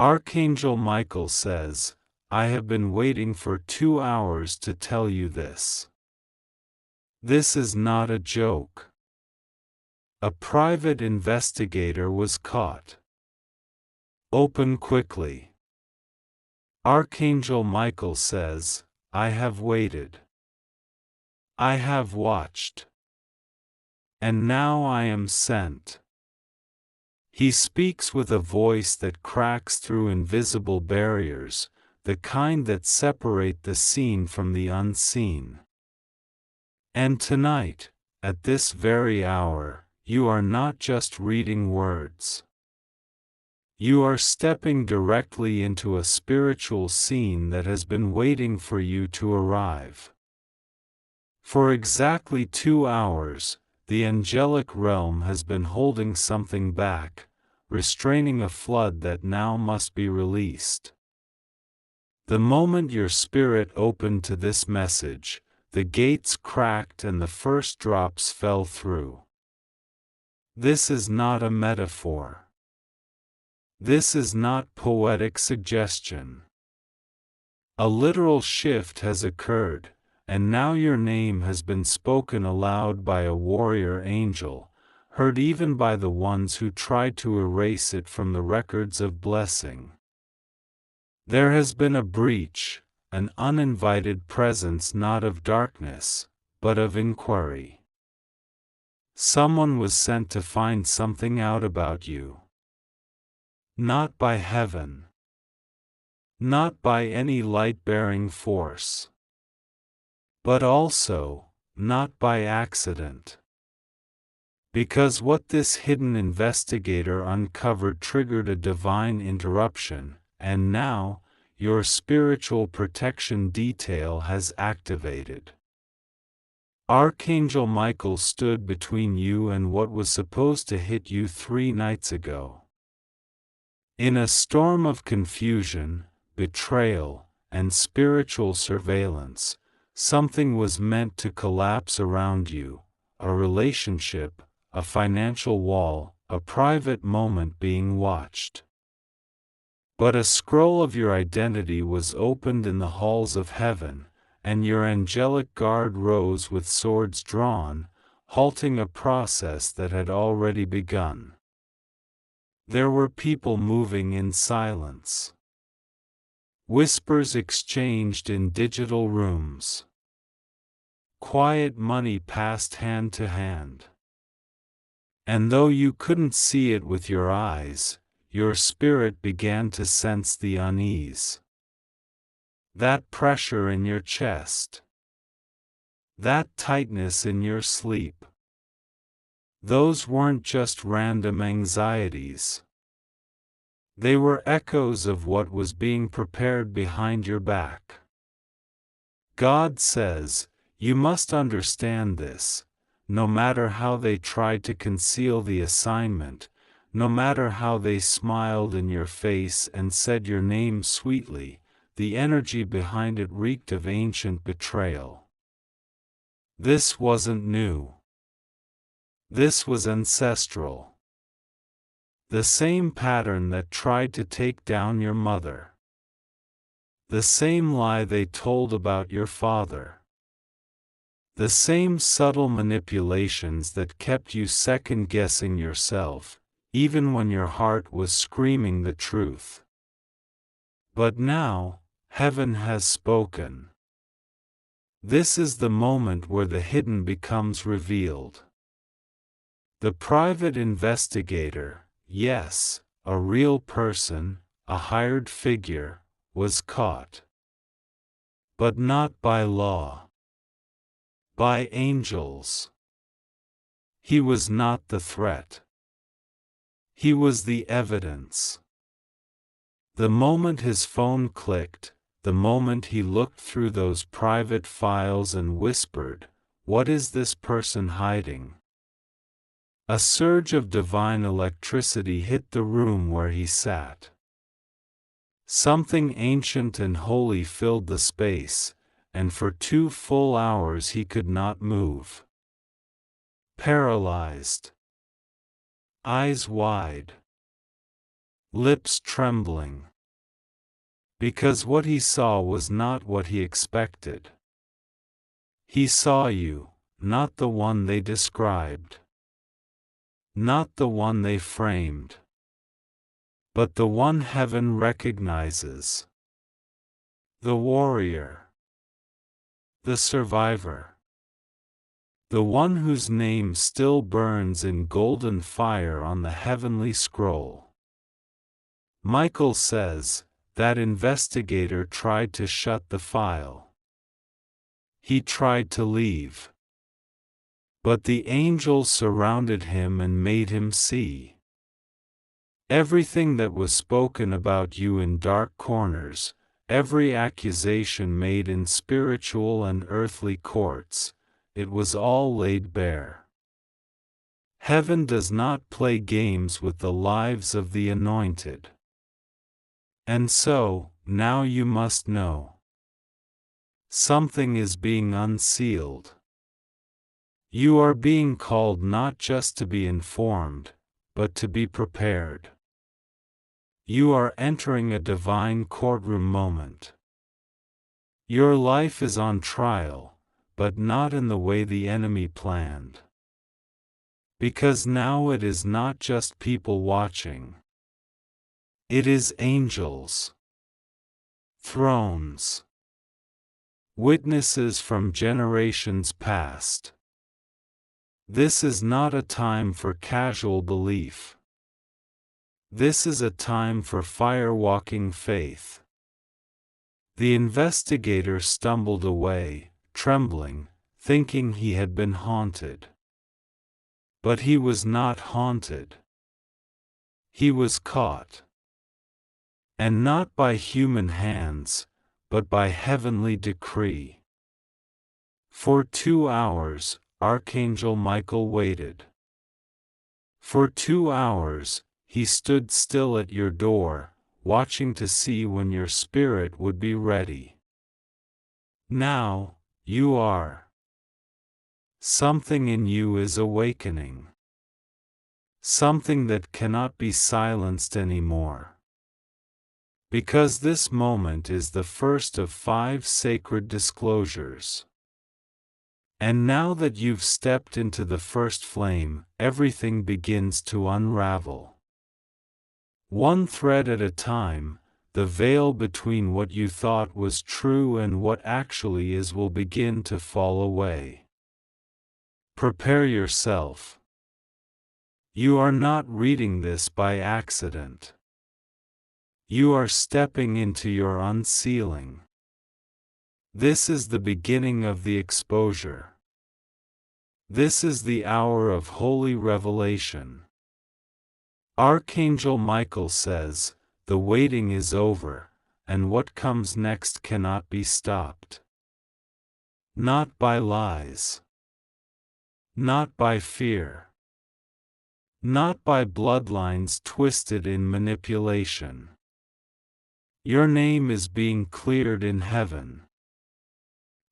Archangel Michael says, I have been waiting for 2 hours to tell you this. This is not a joke. A private investigator was caught. Open quickly. Archangel Michael says, I have waited. I have watched. And now I am sent. He speaks with a voice that cracks through invisible barriers, the kind that separate the seen from the unseen. And tonight, at this very hour, you are not just reading words. You are stepping directly into a spiritual scene that has been waiting for you to arrive. For exactly 2 hours, the angelic realm has been holding something back, restraining a flood that now must be released. The moment your spirit opened to this message, the gates cracked and the first drops fell through. This is not a metaphor. This is not poetic suggestion. A literal shift has occurred, and now your name has been spoken aloud by a warrior angel, heard even by the ones who tried to erase it from the records of blessing. There has been a breach, an uninvited presence not of darkness, but of inquiry. Someone was sent to find something out about you. Not by heaven. Not by any light-bearing force. But also, not by accident. Because what this hidden investigator uncovered triggered a divine interruption, and now, your spiritual protection detail has activated. Archangel Michael stood between you and what was supposed to hit you 3 nights ago. In a storm of confusion, betrayal, and spiritual surveillance, something was meant to collapse around you, a relationship, a financial wall, a private moment being watched. But a scroll of your identity was opened in the halls of heaven, and your angelic guard rose with swords drawn, halting a process that had already begun. There were people moving in silence. Whispers exchanged in digital rooms. Quiet money passed hand to hand. And though you couldn't see it with your eyes, your spirit began to sense the unease. That pressure in your chest. That tightness in your sleep. Those weren't just random anxieties. They were echoes of what was being prepared behind your back. God says, you must understand this, no matter how they tried to conceal the assignment, no matter how they smiled in your face and said your name sweetly, the energy behind it reeked of ancient betrayal. This wasn't new. This was ancestral. The same pattern that tried to take down your mother. The same lie they told about your father. The same subtle manipulations that kept you second-guessing yourself, even when your heart was screaming the truth. But now, heaven has spoken. This is the moment where the hidden becomes revealed. The private investigator, yes, a real person, a hired figure, was caught. But not by law. By angels. He was not the threat. He was the evidence. The moment his phone clicked, the moment he looked through those private files and whispered, "What is this person hiding?" A surge of divine electricity hit the room where he sat. Something ancient and holy filled the space, and for 2 full hours he could not move. Paralyzed. Eyes wide. lips trembling. Because what he saw was not what he expected. He saw you, not the one they described. Not the one they framed. But the one heaven recognizes. The warrior. The survivor. The one whose name still burns in golden fire on the heavenly scroll. Michael says, that investigator tried to shut the file. He tried to leave. But the angels surrounded him and made him see. Everything that was spoken about you in dark corners, every accusation made in spiritual and earthly courts, it was all laid bare. Heaven does not play games with the lives of the anointed. And so, now you must know. Something is being unsealed. You are being called not just to be informed, but to be prepared. You are entering a divine courtroom moment. Your life is on trial, but not in the way the enemy planned. Because now it is not just people watching. It is angels. Thrones. Witnesses from generations past. This is not a time for casual belief. This is a time for fire-walking faith. The investigator stumbled away, trembling, thinking he had been haunted. But he was not haunted. He was caught. And not by human hands, but by heavenly decree. For 2 hours, Archangel Michael waited. For 2 hours, he stood still at your door, watching to see when your spirit would be ready. Now, you are. Something in you is awakening. Something that cannot be silenced anymore. Because this moment is the first of 5 sacred disclosures. And now that you've stepped into the first flame, everything begins to unravel. One thread at a time, the veil between what you thought was true and what actually is will begin to fall away. Prepare yourself. You are not reading this by accident. You are stepping into your unsealing. This is the beginning of the exposure. This is the hour of holy revelation. Archangel Michael says, the waiting is over, and what comes next cannot be stopped. Not by lies. Not by fear. Not by bloodlines twisted in manipulation. Your name is being cleared in heaven.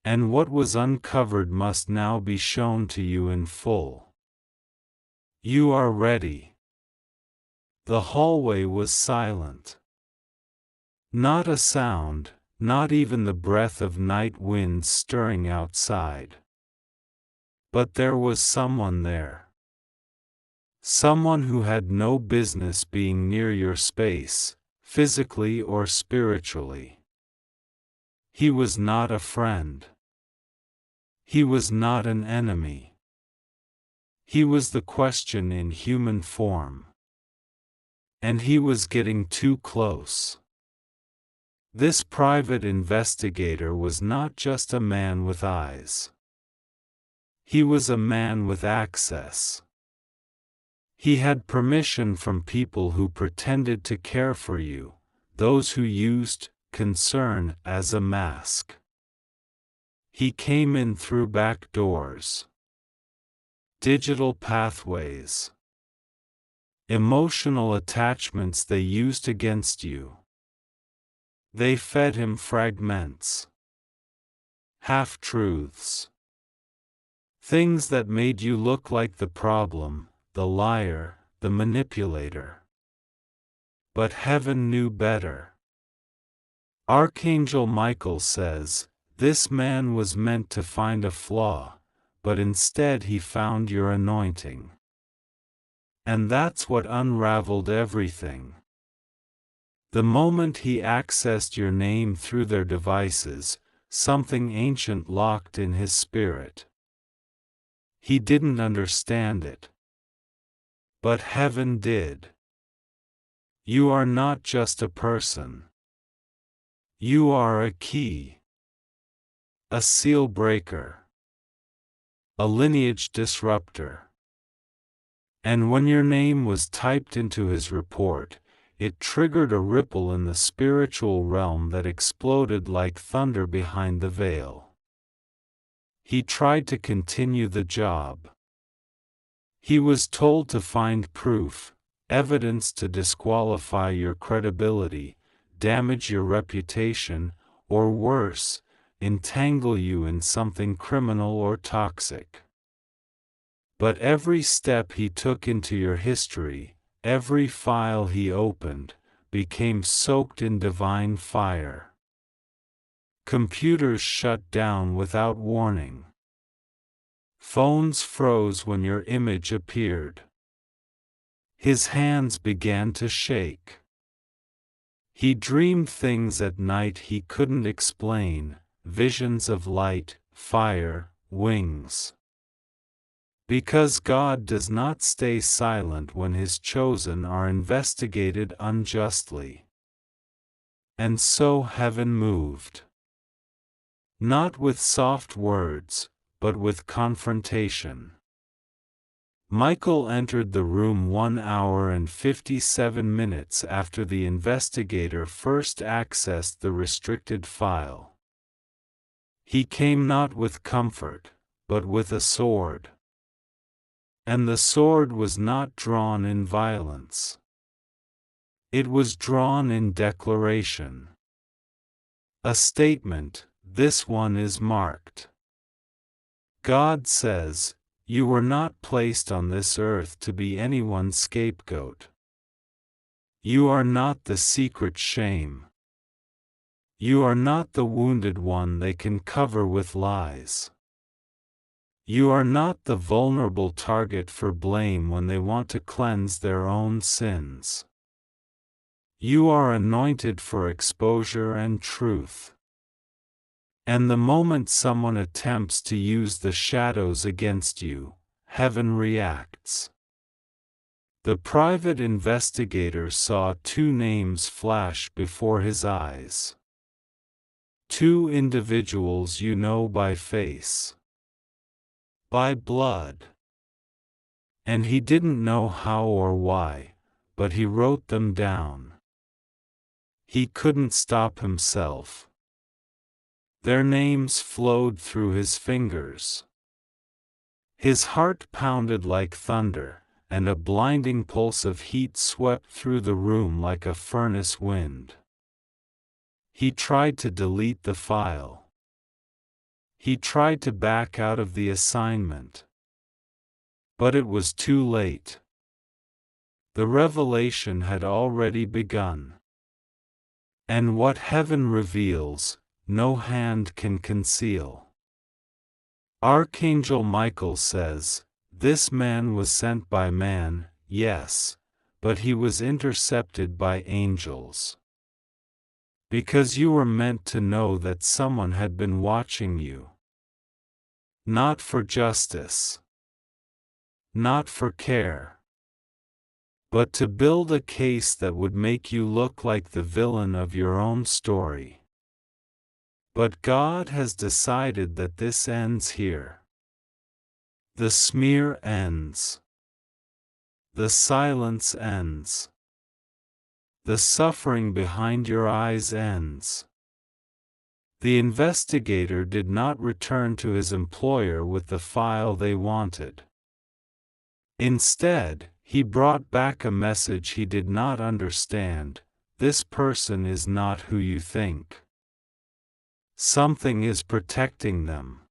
And what was uncovered must now be shown to you in full. You are ready. The hallway was silent. Not a sound, not even the breath of night winds stirring outside. But there was someone there. Someone who had no business being near your space, physically or spiritually. He was not a friend. He was not an enemy. He was the question in human form. And he was getting too close. This private investigator was not just a man with eyes. He was a man with access. He had permission from people who pretended to care for you, those who used concern as a mask. He came in through back doors. Digital pathways. Emotional attachments they used against you. They fed him fragments. Half-truths. Things that made you look like the problem, the liar, the manipulator. But heaven knew better. Archangel Michael says, "This man was meant to find a flaw, but instead he found your anointing." And that's what unraveled everything. The moment he accessed your name through their devices, something ancient locked in his spirit. He didn't understand it. But heaven did. You are not just a person. You are a key. A seal breaker. A lineage disruptor. And when your name was typed into his report, it triggered a ripple in the spiritual realm that exploded like thunder behind the veil. He tried to continue the job. He was told to find proof, evidence to disqualify your credibility, damage your reputation, or worse, entangle you in something criminal or toxic. But every step he took into your history, every file he opened, became soaked in divine fire. Computers shut down without warning. Phones froze when your image appeared. His hands began to shake. He dreamed things at night he couldn't explain, visions of light, fire, wings. Because God does not stay silent when His chosen are investigated unjustly. And so heaven moved. Not with soft words, but with confrontation. Michael entered the room 1 hour and 57 minutes after the investigator first accessed the restricted file. He came not with comfort, but with a sword. And the sword was not drawn in violence. It was drawn in declaration. A statement, "This one is marked." God says, "You were not placed on this earth to be anyone's scapegoat. You are not the secret shame. You are not the wounded one they can cover with lies. You are not the vulnerable target for blame when they want to cleanse their own sins. You are anointed for exposure and truth. And the moment someone attempts to use the shadows against you, heaven reacts." The private investigator saw 2 names flash before his eyes. 2 individuals you know by face. By blood. And he didn't know how or why, but he wrote them down. He couldn't stop himself. Their names flowed through his fingers. His heart pounded like thunder, and a blinding pulse of heat swept through the room like a furnace wind. He tried to delete the file. He tried to back out of the assignment. But it was too late. The revelation had already begun. And what heaven reveals, no hand can conceal. Archangel Michael says, "This man was sent by man, yes, but he was intercepted by angels." Because you were meant to know that someone had been watching you. Not for justice. Not for care. But to build a case that would make you look like the villain of your own story. But God has decided that this ends here. The smear ends. The silence ends. The suffering behind your eyes ends. The investigator did not return to his employer with the file they wanted. Instead, he brought back a message he did not understand: "This person is not who you think. Something is protecting them."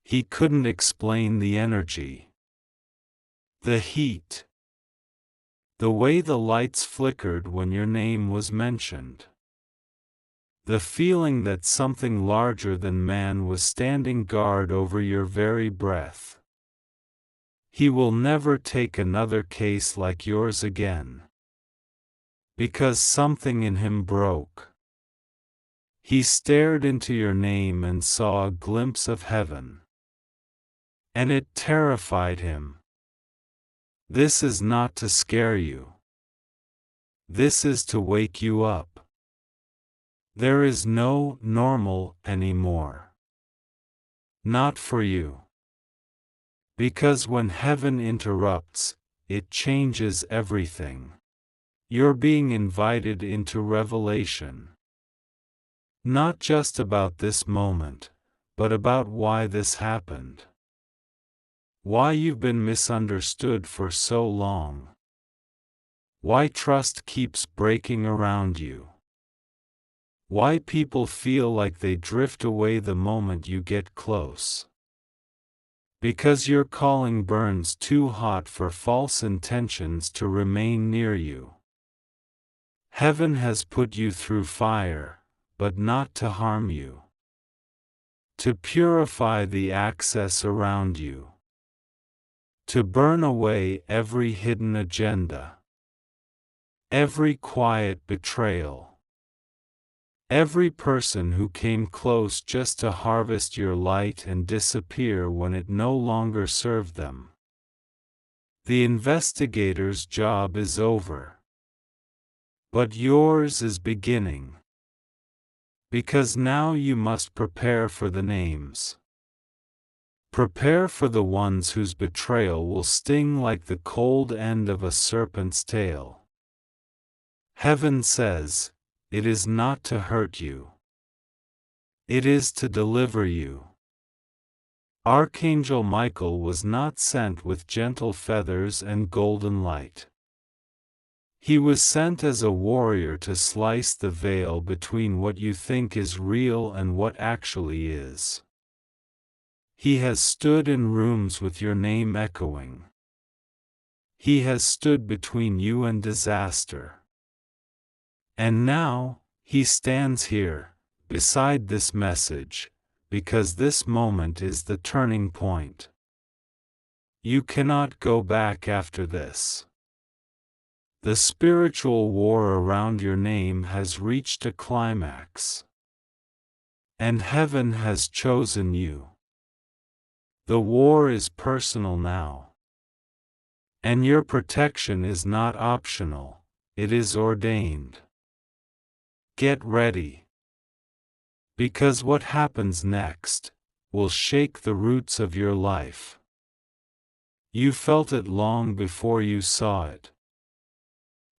He couldn't explain the energy. The heat. The way the lights flickered when your name was mentioned. The feeling that something larger than man was standing guard over your very breath. He will never take another case like yours again. Because something in him broke. He stared into your name and saw a glimpse of heaven. And it terrified him. This is not to scare you. This is to wake you up. There is no normal anymore. Not for you. Because when heaven interrupts, it changes everything. You're being invited into revelation. Not just about this moment, but about why this happened. Why you've been misunderstood for so long. Why trust keeps breaking around you. Why people feel like they drift away the moment you get close. Because your calling burns too hot for false intentions to remain near you. Heaven has put you through fire, but not to harm you. To purify the access around you. To burn away every hidden agenda. Every quiet betrayal. Every person who came close just to harvest your light and disappear when it no longer served them. The investigator's job is over. But yours is beginning. Because now you must prepare for the names. Prepare for the ones whose betrayal will sting like the cold end of a serpent's tail. Heaven says, it is not to hurt you. It is to deliver you. Archangel Michael was not sent with gentle feathers and golden light. He was sent as a warrior to slice the veil between what you think is real and what actually is. He has stood in rooms with your name echoing. He has stood between you and disaster. And now, he stands here, beside this message, because this moment is the turning point. You cannot go back after this. The spiritual war around your name has reached a climax. And heaven has chosen you. The war is personal now. And your protection is not optional, it is ordained. Get ready. Because what happens next will shake the roots of your life. You felt it long before you saw it.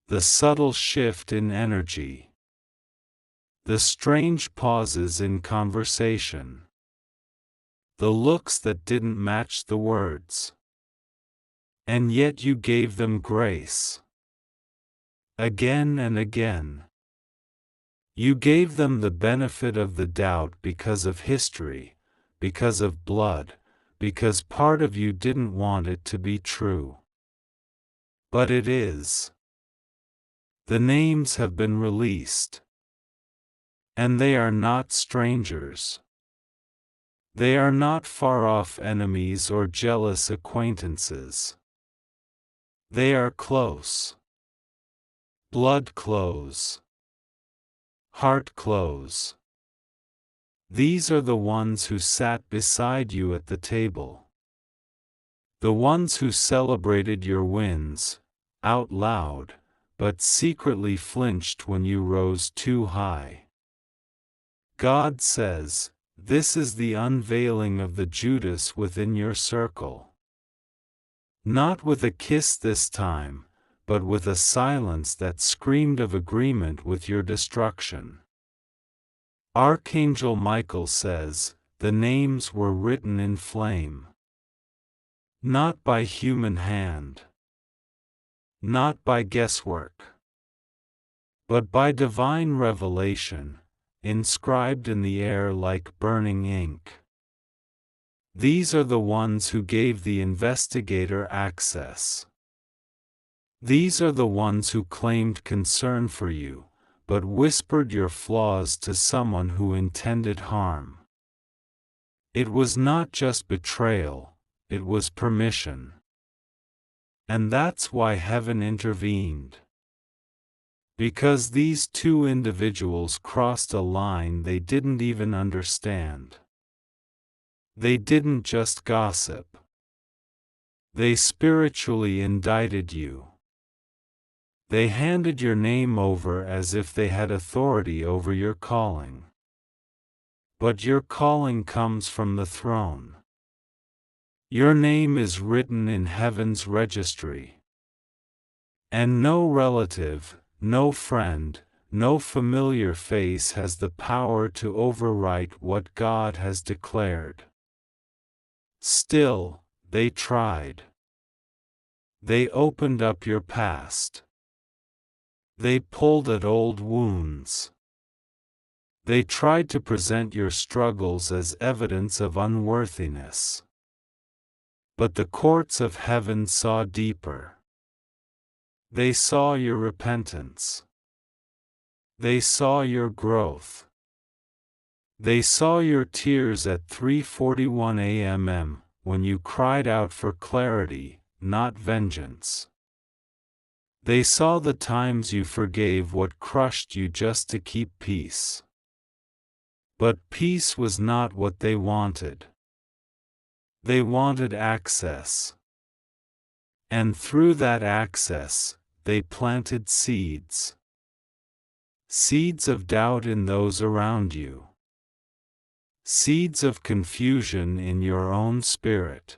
The subtle shift in energy. The strange pauses in conversation. The looks that didn't match the words. And yet you gave them grace. Again and again. You gave them the benefit of the doubt because of history, because of blood, because part of you didn't want it to be true. But it is. The names have been released. And they are not strangers. They are not far-off enemies or jealous acquaintances. They are close. Blood close. Heart close. These are the ones who sat beside you at the table. The ones who celebrated your wins, out loud, but secretly flinched when you rose too high. God says, this is the unveiling of the Judas within your circle. Not with a kiss this time, but with a silence that screamed of agreement with your destruction. Archangel Michael says, the names were written in flame. Not by human hand. Not by guesswork. But by divine revelation, inscribed in the air like burning ink. These are the ones who gave the investigator access. These are the ones who claimed concern for you, but whispered your flaws to someone who intended harm. It was not just betrayal, it was permission. And that's why heaven intervened. Because these two individuals crossed a line they didn't even understand. They didn't just gossip. They spiritually indicted you. They handed your name over as if they had authority over your calling. But your calling comes from the throne. Your name is written in heaven's registry. And no relative, no friend, no familiar face has the power to overwrite what God has declared. Still, they tried. They opened up your past. They pulled at old wounds. They tried to present your struggles as evidence of unworthiness. But the courts of heaven saw deeper. They saw your repentance. They saw your growth. They saw your tears at 3:41 a.m. when you cried out for clarity, not vengeance. They saw the times you forgave what crushed you just to keep peace. But peace was not what they wanted. They wanted access. And through that access, they planted seeds. Seeds of doubt in those around you. Seeds of confusion in your own spirit.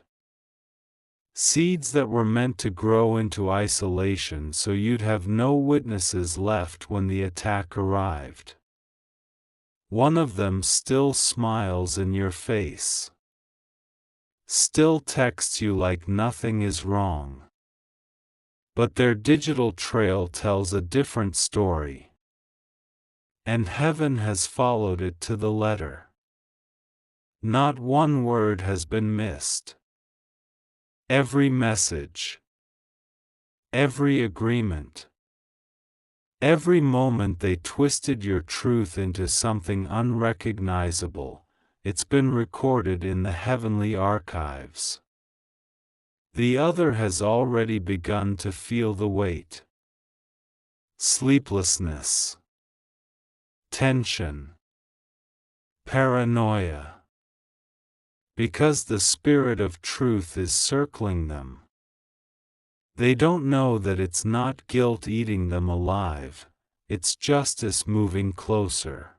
Seeds that were meant to grow into isolation so you'd have no witnesses left when the attack arrived. One of them still smiles in your face. Still texts you like nothing is wrong. But their digital trail tells a different story. And heaven has followed it to the letter. Not one word has been missed. Every message, every agreement, every moment they twisted your truth into something unrecognizable, it's been recorded in the heavenly archives. The other has already begun to feel the weight. Sleeplessness, tension, paranoia. Because the Spirit of truth is circling them. They don't know that it's not guilt eating them alive, it's justice moving closer.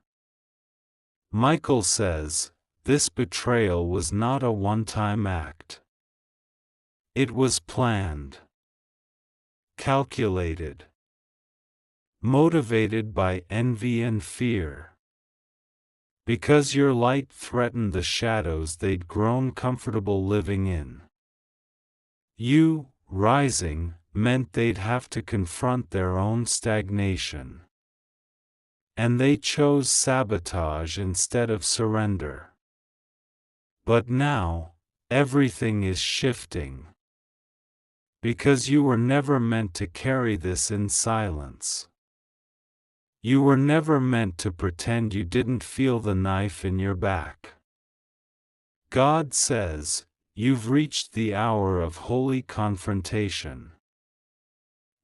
Michael says, this betrayal was not a one-time act. It was planned, calculated, motivated by envy and fear. Because your light threatened the shadows they'd grown comfortable living in. You, rising, meant they'd have to confront their own stagnation. And they chose sabotage instead of surrender. But now, everything is shifting. Because you were never meant to carry this in silence. You were never meant to pretend you didn't feel the knife in your back. God says, you've reached the hour of holy confrontation.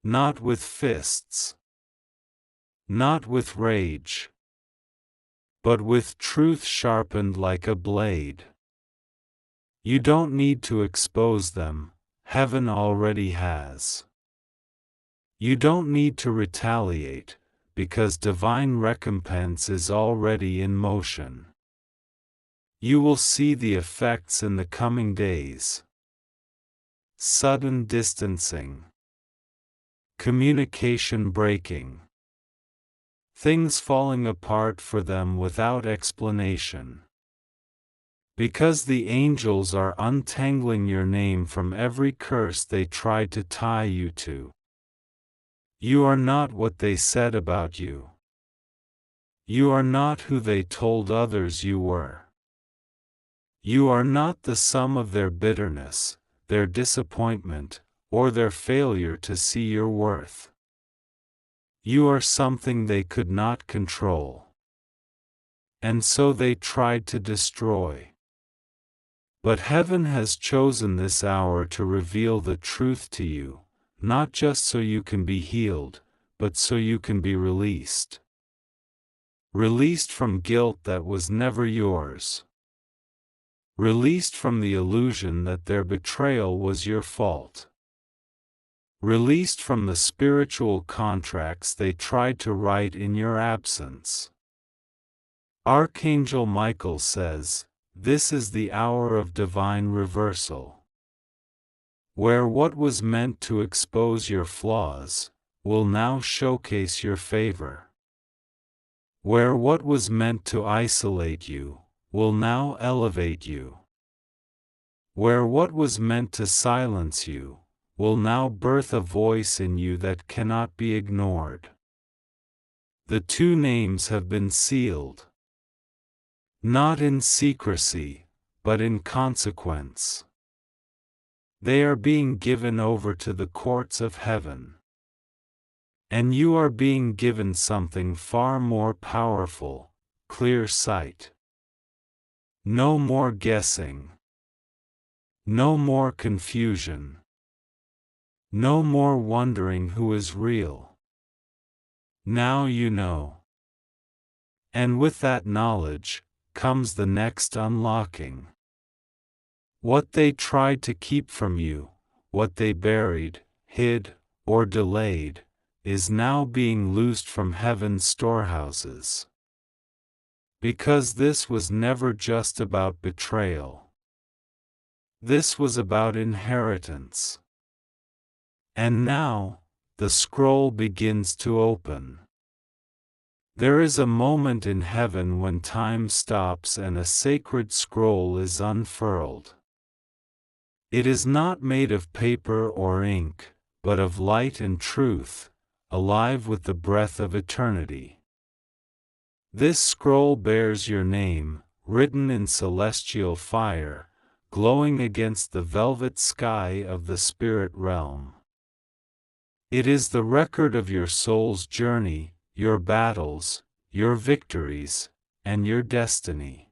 Not with fists. Not with rage. But with truth sharpened like a blade. You don't need to expose them, heaven already has. You don't need to retaliate, because divine recompense is already in motion. You will see the effects in the coming days. Sudden distancing. Communication breaking. Things falling apart for them without explanation. Because the angels are untangling your name from every curse they tried to tie you to. You are not what they said about you. You are not who they told others you were. You are not the sum of their bitterness, their disappointment, or their failure to see your worth. You are something they could not control. And so they tried to destroy. But heaven has chosen this hour to reveal the truth to you, not just so you can be healed, but so you can be released. Released from guilt that was never yours. Released from the illusion that their betrayal was your fault. Released from the spiritual contracts they tried to write in your absence. Archangel Michael says, this is the hour of divine reversal, where what was meant to expose your flaws will now showcase your favor. Where what was meant to isolate you will now elevate you. Where what was meant to silence you will now birth a voice in you that cannot be ignored. The two names have been sealed. Not in secrecy, but in consequence. They are being given over to the courts of heaven. And you are being given something far more powerful, clear sight. No more guessing. No more confusion. No more wondering who is real. Now you know. And with that knowledge comes the next unlocking. What they tried to keep from you, what they buried, hid, or delayed, is now being loosed from heaven's storehouses. Because this was never just about betrayal. This was about inheritance. And now, the scroll begins to open. There is a moment in heaven when time stops and a sacred scroll is unfurled. It is not made of paper or ink, but of light and truth, alive with the breath of eternity. This scroll bears your name, written in celestial fire, glowing against the velvet sky of the spirit realm. It is the record of your soul's journey, your battles, your victories, and your destiny.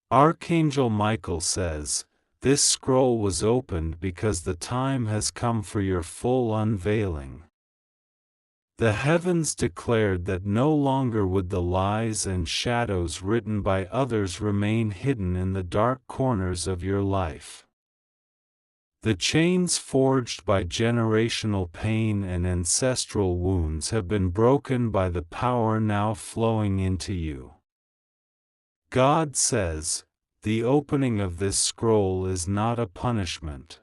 Archangel Michael says, this scroll was opened because the time has come for your full unveiling. The heavens declared that no longer would the lies and shadows written by others remain hidden in the dark corners of your life. The chains forged by generational pain and ancestral wounds have been broken by the power now flowing into you. God says, the opening of this scroll is not a punishment.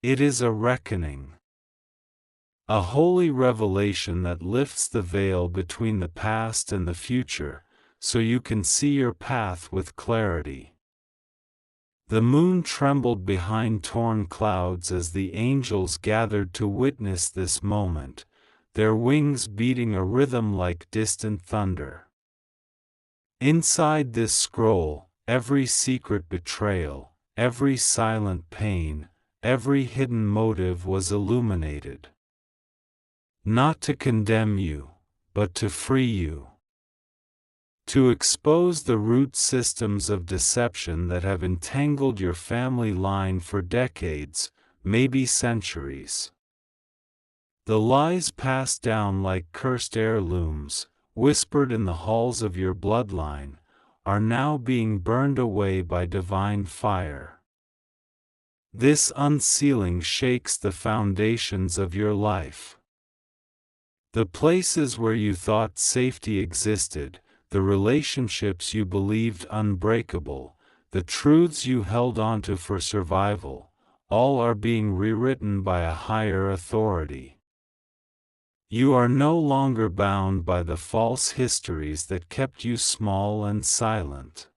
It is a reckoning. A holy revelation that lifts the veil between the past and the future, so you can see your path with clarity. The moon trembled behind torn clouds as the angels gathered to witness this moment, their wings beating a rhythm like distant thunder. Inside this scroll, every secret betrayal, every silent pain, every hidden motive was illuminated. Not to condemn you, but to free you. To expose the root systems of deception that have entangled your family line for decades, maybe centuries. The lies passed down like cursed heirlooms, whispered in the halls of your bloodline, are now being burned away by divine fire. This unsealing shakes the foundations of your life. The places where you thought safety existed, the relationships you believed unbreakable, the truths you held onto for survival, all are being rewritten by a higher authority. You are no longer bound by the false histories that kept you small and silent.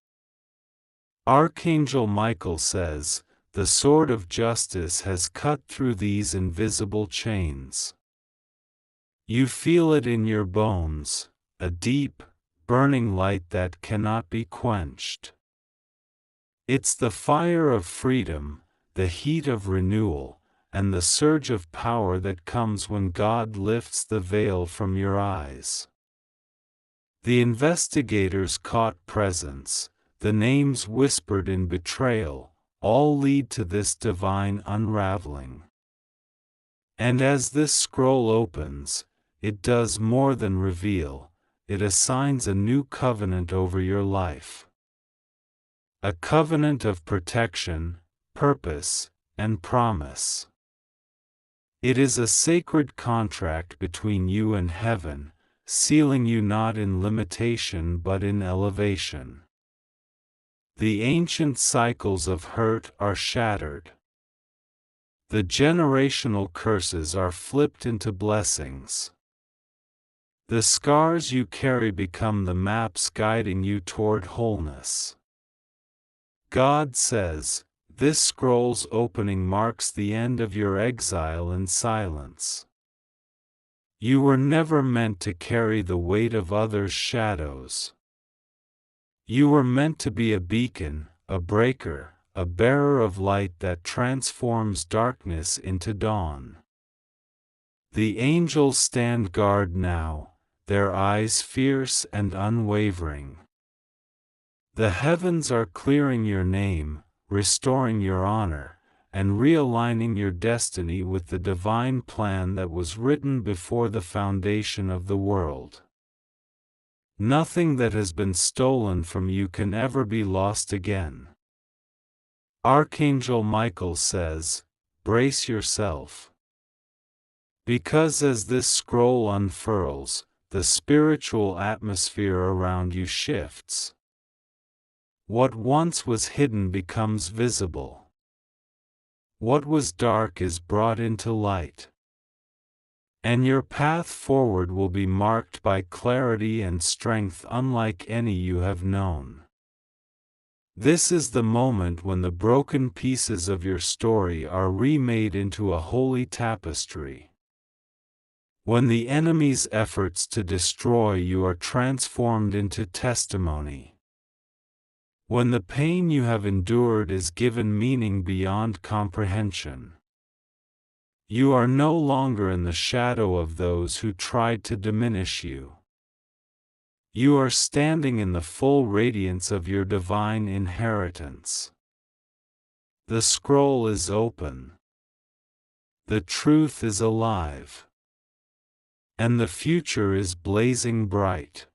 Archangel Michael says, the sword of justice has cut through these invisible chains. You feel it in your bones, a deep, burning light that cannot be quenched. It's the fire of freedom, the heat of renewal, and the surge of power that comes when God lifts the veil from your eyes. The investigator's caught presence, the names whispered in betrayal, all lead to this divine unraveling. And as this scroll opens, it does more than reveal, it assigns a new covenant over your life. A covenant of protection, purpose, and promise. It is a sacred contract between you and heaven, sealing you not in limitation but in elevation. The ancient cycles of hurt are shattered. The generational curses are flipped into blessings. The scars you carry become the maps guiding you toward wholeness. God says, this scroll's opening marks the end of your exile in silence. You were never meant to carry the weight of others' shadows. You were meant to be a beacon, a breaker, a bearer of light that transforms darkness into dawn. The angels stand guard now, their eyes fierce and unwavering. The heavens are clearing your name, restoring your honor, and realigning your destiny with the divine plan that was written before the foundation of the world. Nothing that has been stolen from you can ever be lost again. Archangel Michael says, brace yourself. Because as this scroll unfurls, the spiritual atmosphere around you shifts. What once was hidden becomes visible. What was dark is brought into light. And your path forward will be marked by clarity and strength unlike any you have known. This is the moment when the broken pieces of your story are remade into a holy tapestry. When the enemy's efforts to destroy you are transformed into testimony. When the pain you have endured is given meaning beyond comprehension. You are no longer in the shadow of those who tried to diminish you. You are standing in the full radiance of your divine inheritance. The scroll is open. The truth is alive. And the future is blazing bright.